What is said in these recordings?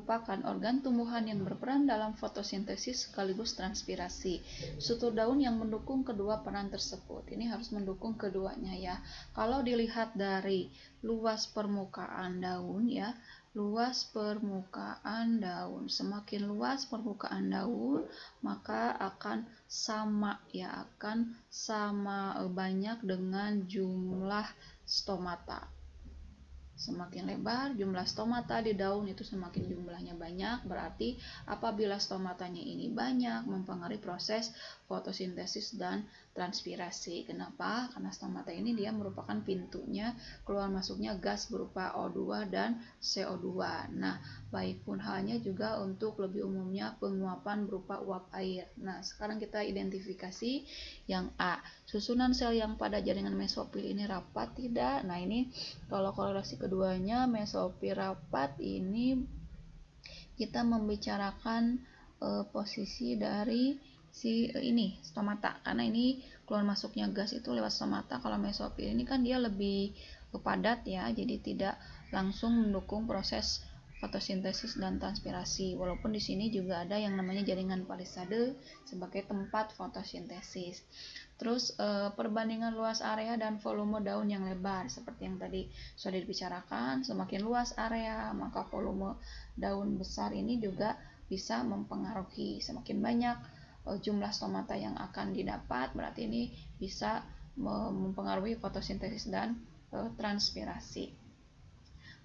merupakan organ tumbuhan yang berperan dalam fotosintesis sekaligus transpirasi. Struktur daun yang mendukung kedua peran tersebut. Ini harus mendukung keduanya ya. Kalau dilihat dari luas permukaan daun ya, luas permukaan daun. Semakin luas permukaan daun, maka akan sama ya, akan sama banyak dengan jumlah stomata. Semakin lebar jumlah stomata di daun itu semakin jumlahnya banyak, berarti apabila stomatanya ini banyak mempengaruhi proses fotosintesis dan transpirasi. Kenapa? Karena stomata ini dia merupakan pintunya keluar masuknya gas berupa O2 dan CO2. Nah, baik pun halnya juga untuk lebih umumnya penguapan berupa uap air. Nah, sekarang kita identifikasi yang A. Susunan sel yang pada jaringan mesofil ini rapat tidak? Nah, ini kalau korelasi keduanya mesofil rapat ini kita membicarakan posisi dari si ini stomata, karena ini keluar masuknya gas itu lewat stomata. Kalau mesofil ini kan dia lebih padat ya, jadi tidak langsung mendukung proses fotosintesis dan transpirasi. Walaupun di sini juga ada yang namanya jaringan palisade sebagai tempat fotosintesis. Terus perbandingan luas area dan volume daun yang lebar, seperti yang tadi sudah dibicarakan, semakin luas area maka volume daun besar ini juga bisa mempengaruhi. Semakin banyak jumlah stomata yang akan didapat, berarti ini bisa mempengaruhi fotosintesis dan transpirasi.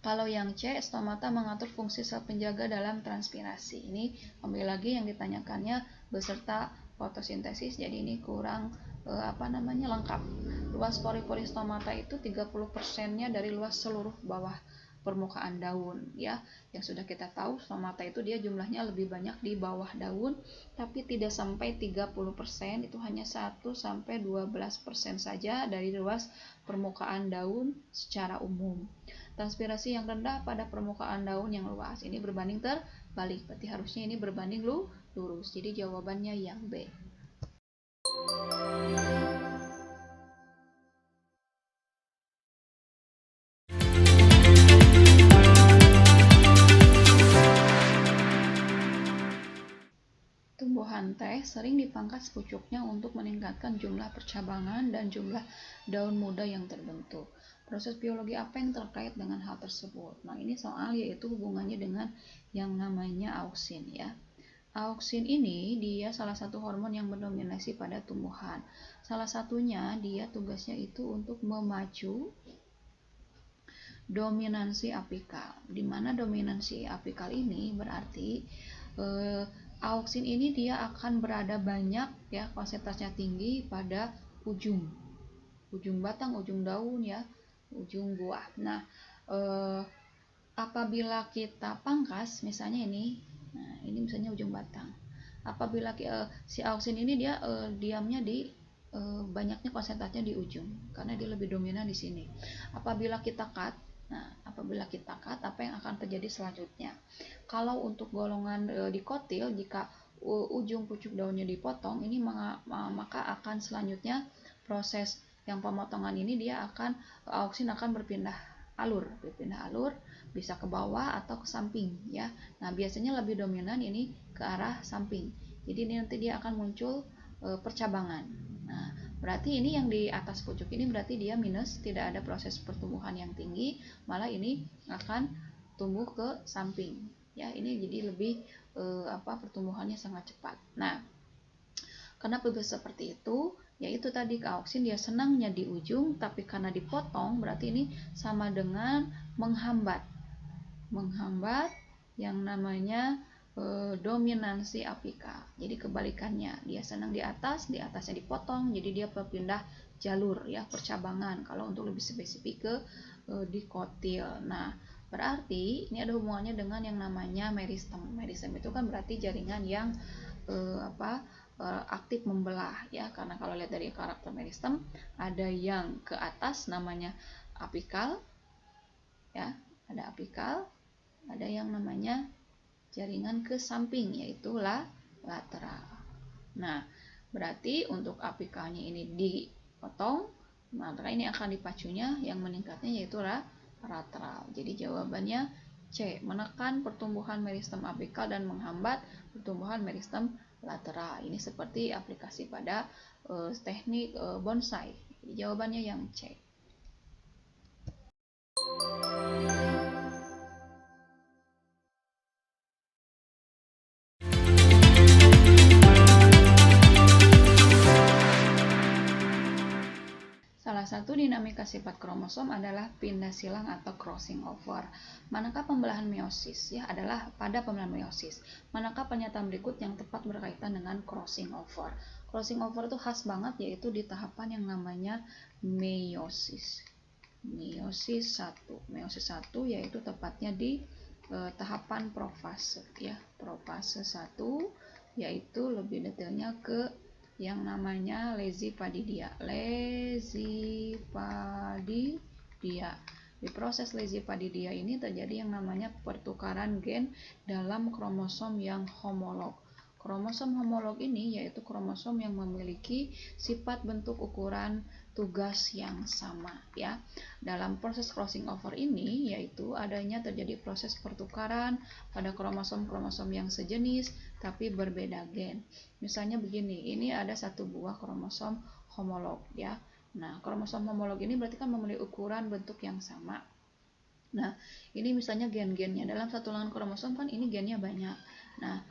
Kalau yang C, stomata mengatur fungsi sel penjaga dalam transpirasi. Ini kembali lagi yang ditanyakannya beserta fotosintesis, jadi ini kurang lengkap. Luas pori-pori stomata itu 30%-nya dari luas seluruh bawah permukaan daun ya. Yang sudah kita tahu stomata itu dia jumlahnya lebih banyak di bawah daun, tapi tidak sampai 30%, itu hanya 1-12% saja dari luas permukaan daun secara umum. Transpirasi yang rendah pada permukaan daun yang luas, ini berbanding terbalik, berarti harusnya ini berbanding lurus. Jadi jawabannya yang B. Tumbuhan teh sering dipangkas pucuknya untuk meningkatkan jumlah percabangan dan jumlah daun muda yang terbentuk. Proses biologi apa yang terkait dengan hal tersebut? Nah, ini soal yaitu hubungannya dengan yang namanya auksin ya. Auksin ini dia salah satu hormon yang mendominasi pada tumbuhan. Salah satunya dia tugasnya itu untuk memacu dominansi apikal. Di mana dominansi apikal ini berarti auksin ini dia akan berada banyak ya, konsentrasinya tinggi pada ujung batang, ujung daun ya, ujung buah. Nah, apabila kita pangkas misalnya ini, nah ini misalnya ujung batang. Apabila si auksin ini dia diamnya di banyaknya konsentrasinya di ujung karena dia lebih dominan di sini. Apabila kita cut, apa yang akan terjadi selanjutnya? Kalau untuk golongan dikotil, jika ujung pucuk daunnya dipotong, ini maka akan selanjutnya proses yang pemotongan ini dia akan auksin akan berpindah alur, bisa ke bawah atau ke samping ya. Nah, biasanya lebih dominan ini ke arah samping. Jadi ini nanti dia akan muncul percabangan. Nah, berarti ini yang di atas pucuk ini berarti dia minus, tidak ada proses pertumbuhan yang tinggi, malah ini akan tumbuh ke samping. Ya, ini jadi lebih pertumbuhannya sangat cepat. Nah, kenapa bisa seperti itu? Yaitu tadi auksin dia senangnya di ujung, tapi karena dipotong berarti ini sama dengan menghambat yang namanya dominansi apikal. Jadi kebalikannya, dia senang di atasnya dipotong, jadi dia berpindah jalur ya, percabangan kalau untuk lebih spesifik ke dikotil. Nah, berarti ini ada hubungannya dengan yang namanya meristem. Meristem itu kan berarti jaringan yang aktif membelah ya, karena kalau lihat dari karakter meristem ada yang ke atas namanya apikal ya, ada apikal, ada yang namanya jaringan ke samping yaitu lateral. Nah, berarti untuk apikalnya ini dipotong, maka ini akan dipacunya yang meningkatnya yaitu lateral. Jadi jawabannya C. Menekan pertumbuhan meristem apikal dan menghambat pertumbuhan meristem lateral. Ini seperti aplikasi pada teknik bonsai. Jadi jawabannya yang C. Salah satu dinamika sifat kromosom adalah pindah silang atau crossing over. Manakah pembelahan meiosis? Ya, adalah pada pembelahan meiosis. Manakah pernyataan berikut yang tepat berkaitan dengan crossing over? Crossing over itu khas banget, yaitu di tahapan yang namanya meiosis. Meiosis 1. Meiosis 1 yaitu tepatnya di tahapan profase, ya. Profase 1 yaitu lebih detailnya ke yang namanya lezipadidia. Di proses lezipadidia ini terjadi yang namanya pertukaran gen dalam kromosom yang homolog. Kromosom homolog ini yaitu kromosom yang memiliki sifat bentuk ukuran tugas yang sama, ya. Dalam proses crossing over ini yaitu adanya terjadi proses pertukaran pada kromosom-kromosom yang sejenis tapi berbeda gen. Misalnya begini, ini ada satu buah kromosom homolog, ya. Nah, kromosom homolog ini berarti kan memiliki ukuran bentuk yang sama. Nah, ini misalnya gen-gennya dalam satu lengan kromosom kan ini gennya banyak. Nah,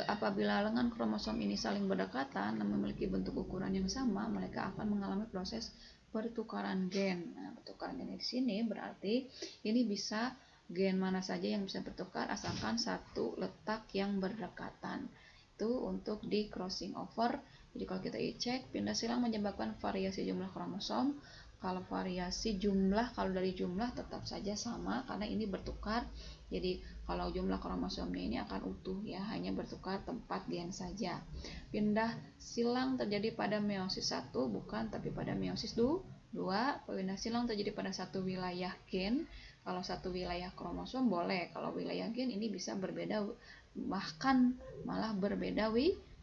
apabila lengan kromosom ini saling berdekatan dan memiliki bentuk ukuran yang sama, mereka akan mengalami proses pertukaran gen. Nah, pertukaran gen di sini berarti ini bisa gen mana saja yang bisa bertukar asalkan satu letak yang berdekatan. Itu untuk di crossing over. Jadi kalau kita cek, pindah silang menyebabkan variasi jumlah kromosom. Kalau variasi jumlah, kalau dari jumlah tetap saja sama karena ini bertukar. Jadi kalau jumlah kromosomnya ini akan utuh, ya, hanya bertukar tempat gen saja. Pindah silang terjadi pada meiosis 1 bukan, tapi pada meiosis 2. Pindah silang terjadi pada satu wilayah gen. Kalau satu wilayah kromosom boleh, kalau wilayah gen ini bisa berbeda, bahkan malah berbeda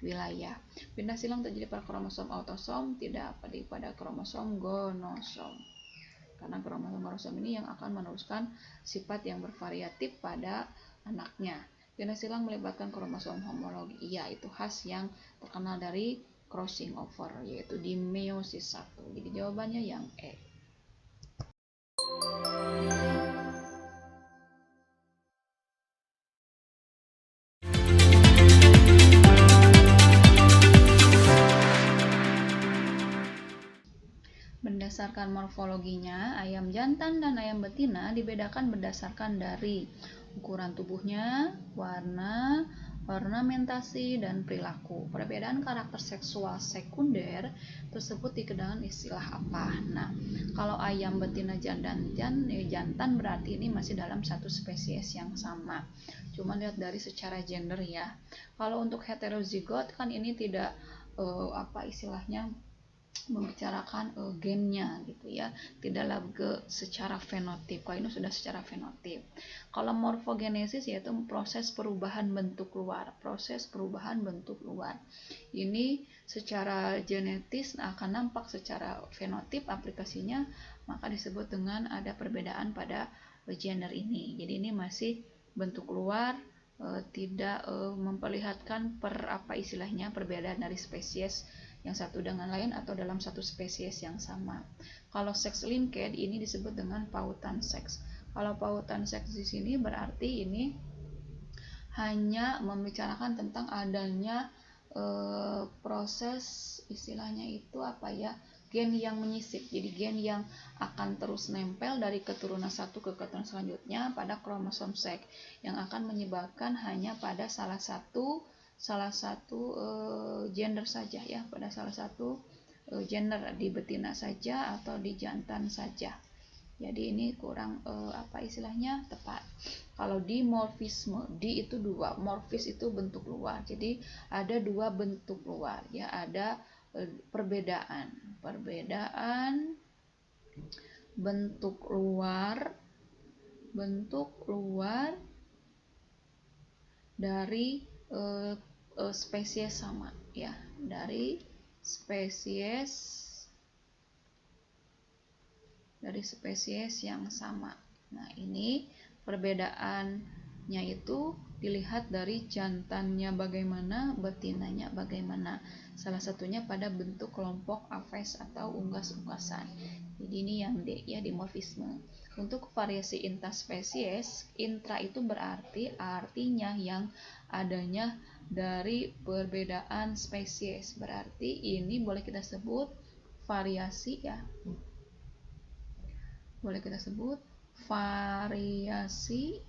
wilayah. Pindah silang terjadi pada kromosom autosom, tidak pada kromosom gonosom. Karena kromosom ini yang akan meneruskan sifat yang bervariatif pada anaknya. Pindah silang melibatkan kromosom homologi. Iya, itu khas yang terkenal dari crossing over, yaitu di meiosis 1. Jadi jawabannya yang E. Berdasarkan morfologinya, ayam jantan dan ayam betina dibedakan berdasarkan dari ukuran tubuhnya, warna, ornamentasi, dan perilaku. Perbedaan karakter seksual sekunder tersebut dikenal istilah apa? Nah, kalau ayam betina jantan berarti ini masih dalam satu spesies yang sama. Cuma lihat dari secara gender, ya. Kalau untuk heterozigot kan ini tidak membicarakan gennya gitu, ya, tidak lagi secara fenotip. Kalau ini sudah secara fenotip. Kalau morfogenesis yaitu proses perubahan bentuk luar. Ini secara genetis akan nampak secara fenotip aplikasinya, maka disebut dengan ada perbedaan pada gender ini. Jadi ini masih bentuk luar, tidak memperlihatkan perbedaan dari spesies yang satu dengan lain atau dalam satu spesies yang sama. Kalau sex linked ini disebut dengan pautan seks. Kalau pautan seks di sini berarti ini hanya membicarakan tentang adanya proses, istilahnya itu gen yang menyisip. Jadi gen yang akan terus nempel dari keturunan satu ke keturunan selanjutnya pada kromosom seks yang akan menyebabkan hanya pada salah satu gender saja, ya, pada salah satu gender, di betina saja atau di jantan saja. Jadi ini kurang tepat. Kalau dimorfisme, di itu dua, morfis itu bentuk luar. Jadi ada dua bentuk luar, ya, ada perbedaan bentuk luar dari spesies sama, ya, dari spesies yang sama. Nah, ini Perbedaannya itu dilihat dari jantannya bagaimana, betinanya bagaimana. Salah satunya pada bentuk kelompok aves atau unggas-unggasan. Jadi ini yang dimorfisme. Untuk variasi intraspesies, intra itu berarti artinya yang adanya dari perbedaan spesies. Berarti ini boleh kita sebut variasi ya. Boleh kita sebut variasi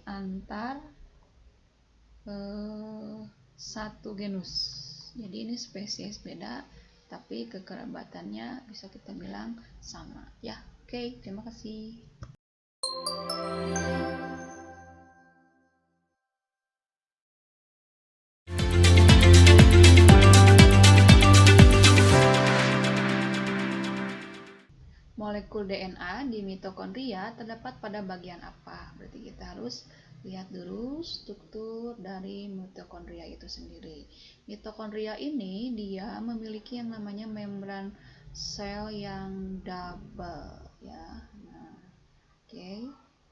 antar satu genus. Jadi ini spesies beda, tapi kekerabatannya bisa kita bilang sama ya. Oke, terima kasih. Molekul DNA di mitokondria terdapat pada bagian apa? Berarti kita harus lihat dulu struktur dari mitokondria itu sendiri. Mitokondria ini dia memiliki yang namanya membran sel yang double ya. Nah, oke.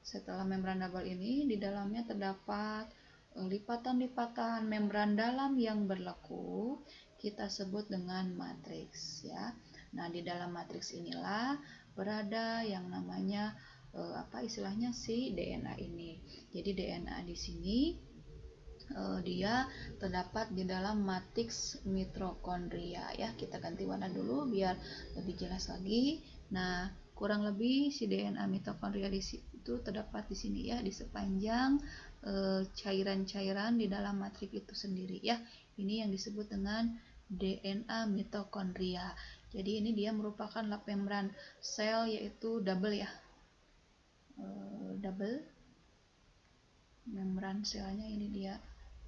Setelah membran double ini di dalamnya terdapat lipatan-lipatan membran dalam yang berleku, kita sebut dengan matriks ya. Nah, di dalam matriks inilah berada yang namanya istilahnya si DNA ini. Jadi DNA di sini dia terdapat di dalam matriks mitokondria ya. Kita ganti warna dulu biar lebih jelas lagi. Nah, kurang lebih si DNA mitokondria di situ terdapat di sini ya, di sepanjang cairan-cairan di dalam matriks itu sendiri ya. Ini yang disebut dengan DNA mitokondria. Jadi ini dia merupakan lap membran sel yaitu double ya. Double membran selnya ini dia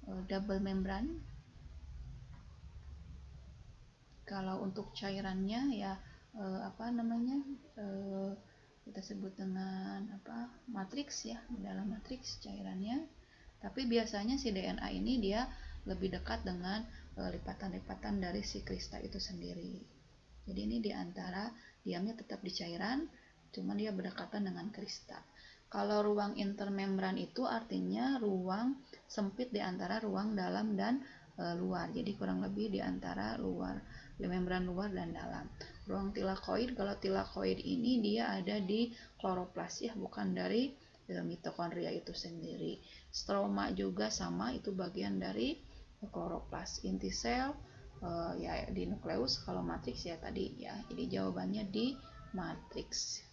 double membran. Kalau untuk cairannya ya kita sebut dengan matriks ya, di dalam matriks cairannya. Tapi biasanya si DNA ini dia lebih dekat dengan lipatan-lipatan dari si kristal itu sendiri. Jadi ini diantara diamnya tetap di cairan, cuman dia berdekatan dengan kristal. Kalau ruang intermembran itu artinya ruang sempit di antara ruang dalam dan luar. Jadi kurang lebih di antara membran luar dan dalam. Ruang tilakoid, kalau tilakoid ini dia ada di kloroplas ya, bukan dari mitokondria itu sendiri. Stroma juga sama, itu bagian dari kloroplas. Inti sel ya di nukleus, kalau matriks ya tadi ya. Jadi jawabannya di matriks.